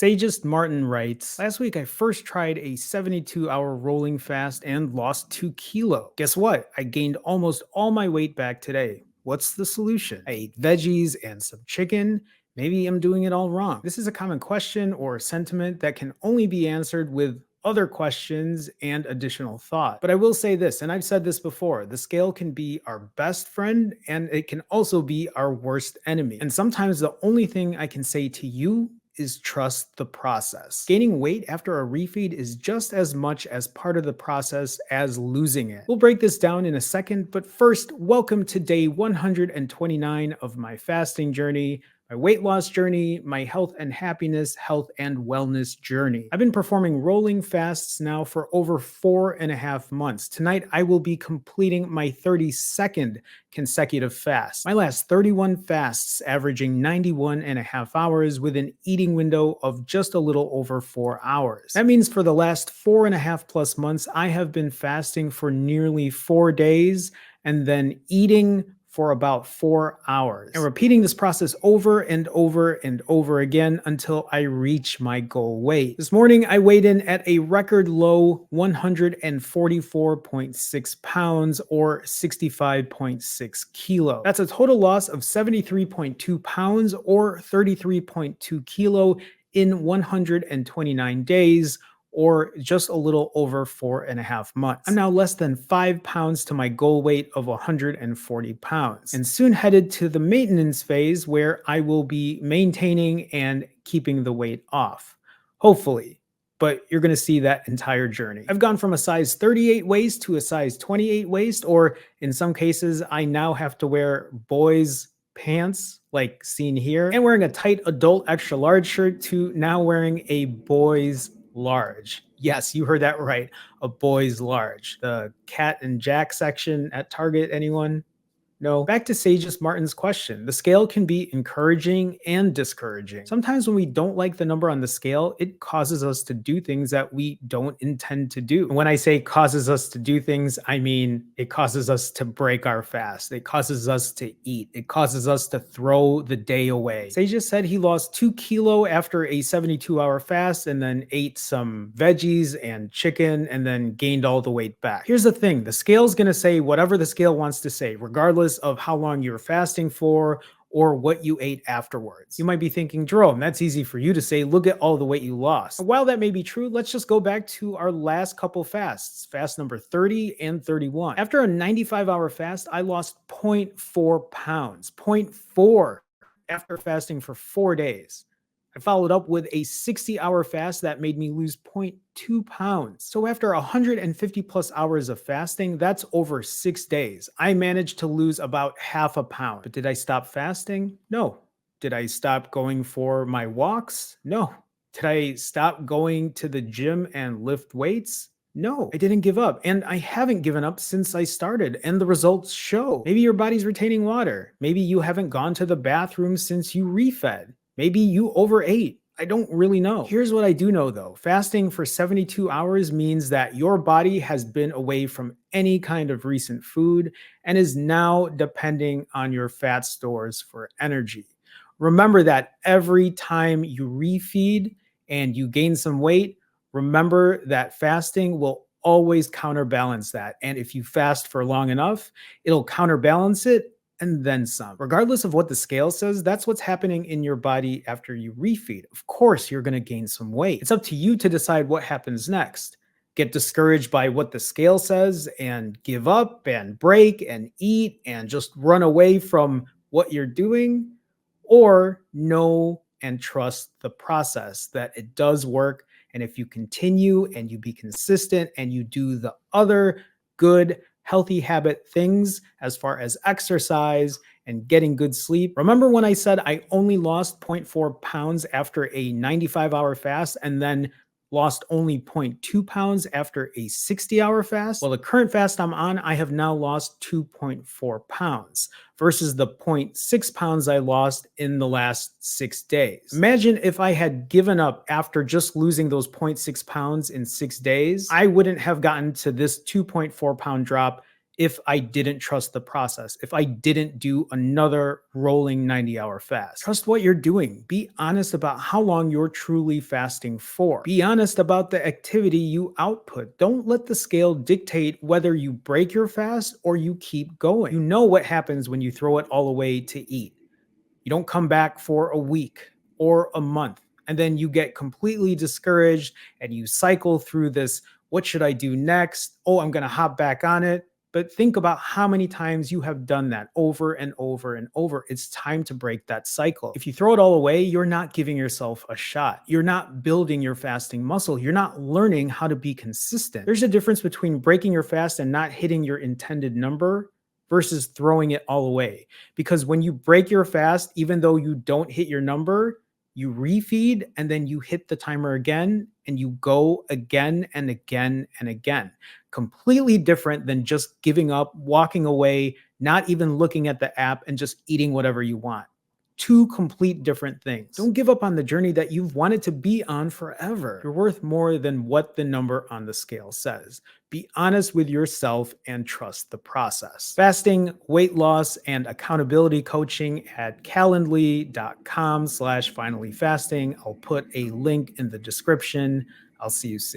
Sagest Martin writes, last week I first tried a 72-hour rolling fast and lost 2 kilo. Guess what? I gained almost all my weight back today. What's the solution? I ate veggies and some chicken. Maybe I'm doing it all wrong. This is a common question or sentiment that can only be answered with other questions and additional thought. But I will say this, and I've said this before, the scale can be our best friend and it can also be our worst enemy. And sometimes the only thing I can say to you is trust the process. Gaining weight after a refeed is just as much as part of the process as losing it. We'll break this down in a second, but first, welcome to day 129 of my fasting journey, my weight loss journey, my health and happiness, health and wellness journey. I've been performing rolling fasts now for over 4.5 months. Tonight, I will be completing my 32nd consecutive fast. My last 31 fasts averaging 91.5 hours with an eating window of just a little over 4 hours. That means for the last 4.5 plus months, I have been fasting for nearly 4 days and then eating for about 4 hours and repeating this process over and over and over again until I reach my goal weight. This morning, I weighed in at a record low 144.6 pounds or 65.6 kilo. That's a total loss of 73.2 pounds or 33.2 kilo in 129 days, or just a little over 4.5 months. I'm now less than 5 pounds to my goal weight of 140 pounds, and soon headed to the maintenance phase where I will be maintaining and keeping the weight off. Hopefully, but you're gonna see that entire journey. I've gone from a size 38 waist to a size 28 waist, or in some cases, I now have to wear boys' pants, like seen here, and wearing a tight adult extra large shirt to now wearing a boys' large. Yes, you heard that right. A boys large. The Cat and Jack section at Target, anyone? No. Back to Sagest Martin's question. The scale can be encouraging and discouraging. Sometimes when we don't like the number on the scale, it causes us to do things that we don't intend to do. And when I say causes us to do things, I mean it causes us to break our fast. It causes us to eat. It causes us to throw the day away. Sagest said he lost 2 kilo after a 72-hour fast and then ate some veggies and chicken and then gained all the weight back. Here's the thing. The scale's going to say whatever the scale wants to say, regardless of how long you're fasting for or what you ate afterwards. You might be thinking, Jerome, that's easy for you to say, look at all the weight you lost. While that may be true, let's just go back to our last couple fasts, fast number 30 and 31. After a 95-hour fast, I lost 0.4 pounds, 0.4 after fasting for 4 days. I followed up with a 60-hour fast that made me lose 0.2 pounds. So after 150 plus hours of fasting, that's over 6 days. I managed to lose about half a pound. But did I stop fasting? No. Did I stop going for my walks? No. Did I stop going to the gym and lift weights? No, I didn't give up. And I haven't given up since I started. And the results show. Maybe your body's retaining water. Maybe you haven't gone to the bathroom since you refed. Maybe you overate. I don't really know. Here's what I do know though. Fasting for 72 hours means that your body has been away from any kind of recent food and is now depending on your fat stores for energy. Remember that every time you refeed and you gain some weight, remember that fasting will always counterbalance that. And if you fast for long enough, it'll counterbalance it and then some. Regardless of what the scale says, that's what's happening in your body after you refeed. Of course, you're going to gain some weight. It's up to you to decide what happens next. Get discouraged by what the scale says and give up and break and eat and just run away from what you're doing, or know and trust the process that it does work. And if you continue and you be consistent and you do the other good healthy habit things as far as exercise and getting good sleep. Remember when I said I only lost 0.4 pounds after a 95-hour fast and then lost only 0.2 pounds after a 60-hour fast? Well, the current fast I'm on, I have now lost 2.4 pounds versus the 0.6 pounds I lost in the last 6 days. Imagine if I had given up after just losing those 0.6 pounds in 6 days, I wouldn't have gotten to this 2.4 pound drop if I didn't trust the process, if I didn't do another rolling 90-hour fast. Trust what you're doing. Be honest about how long you're truly fasting for. Be honest about the activity you output. Don't let the scale dictate whether you break your fast or you keep going. You know what happens when you throw it all away to eat. You don't come back for a week or a month, and then you get completely discouraged and you cycle through this, what should I do next? Oh, I'm going to hop back on it. But think about how many times you have done that over and over and over. It's time to break that cycle. If you throw it all away, you're not giving yourself a shot. You're not building your fasting muscle. You're not learning how to be consistent. There's a difference between breaking your fast and not hitting your intended number versus throwing it all away. Because when you break your fast, even though you don't hit your number, you refeed and then you hit the timer again and you go again and again and again. Completely different than just giving up, walking away, not even looking at the app and just eating whatever you want. Two complete different things. Don't give up on the journey that you've wanted to be on forever. You're worth more than what the number on the scale says. Be honest with yourself and trust the process. Fasting, weight loss, and accountability coaching at calendly.com/finallyfasting. I'll put a link in the description. I'll see you soon.